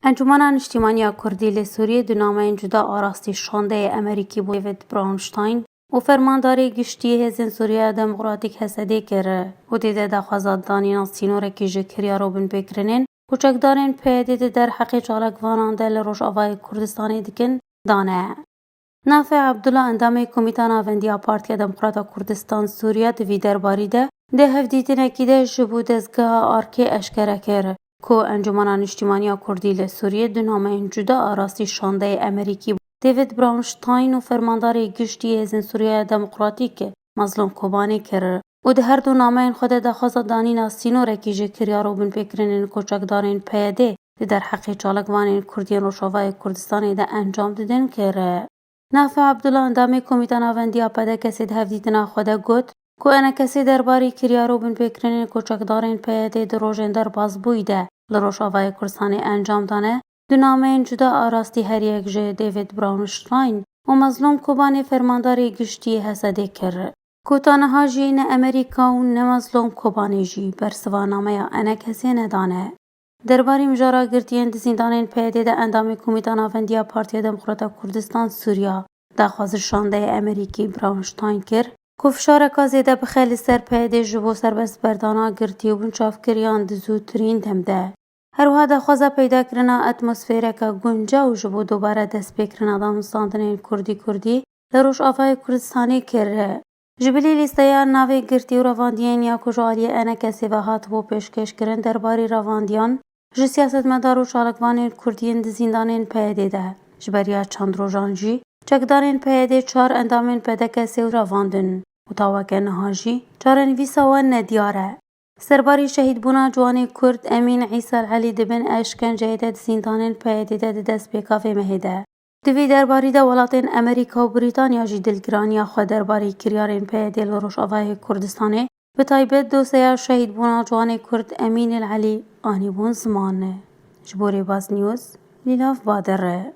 انجمن نیشتیمانی کردی لسوریه دو نامه‌ین جدا آراستی شانده امریکی بو دیوید براونشتاین و فرمانداری گشتی هزین سوریه دموکراتیک حسدی کره و دیده دخوازات دانینا سینورکی جکریا رو بن بکرنین و چکدارین پیدید در حقی چالکوانان دل روش آوای کردستانی دکن دانه. نافع عبدالله اندامه کمیتان آوندیا پارتیا دموکراتا کردستان سوریه دوی درباری ده هفدیتین اکیده جبو دزگاه آرکی اشکره کره که انجمن نیشتیمانی کردی لسوریه دو نامه‌ین جدا آراستی شانده امریکی دیوید براونشتاین و فرمانداری گشتی هزین سوریه دموکراتیک مظلوم کوبانی کرد و ده هر دو نامه‌ین خود دخواست دانینا سینورکی جکریا رو بن فکرین کوچکدارین پیاده در حقی چالکوانین کردین و شوای کردستانی ده انجام دادن کرد. نافع عبدالله اندامه کمیتان آوندیا پده کسی ده هفدیتنا خود گوت که انا کسی درباری کریا رو بن فکرین کوچکدارین پیاده در روژن در باز بویده لروش آوای کردستانی انجام دانه دو نامه‌ین جدا آراستی هر یک جه دیوید براونشتاین و مظلوم کوبانی فرمانداری گشتی حسده کرد که تنها جی نه امریکا و نه مظلوم کوبانی جی برسوانامه یا انا کسی ندانه. درباری مجارا گرتین زندانین پیاده ده اندام کمیتان آوندیا پارتیا دموکراتا کردستان سوریا دخواست شانده امریکی براونشتاین کرد که فشار کازیده بخیلی سر پیاده جبو سربست بردانا گرتی و بنچاف کریان دزودترین دمده. هر وها دخواست پیدا کرنا اتمسفیره که گنجا و جبو دوباره دست بکرنا دانستاندنین کردی لروش آفای کردستانی کرده. جبلی لیستیان ناوی گرتی و رواندیان یا کجالی انا کسی و هات بو پیشکش کرن درباری رواندیان جو سیاست مدار و چالکوانین کردین زندانین پیاده ده. جبریا چند روزانجی چکدارین پیاده 4 اندامین پیدا کسی و رواندن و تاوکه نهاجی 4 نویسا و ندیاره. سرباری شهید بونا جوانی کرد امین عیسی علی دبن اشکن جهیدت زندانین پیاده ده دست بکافه مهده. دوی درباری ده ولاتین امریکا و بریتانیا جی دلگرانی خود درباری کریارین پیاده لروش آوای کردستانه به تایبت دو سیار شهید بونا جوانی کرد امین العلی آنی بون زمانه. جبوری باز نیوز لیلاف بادره.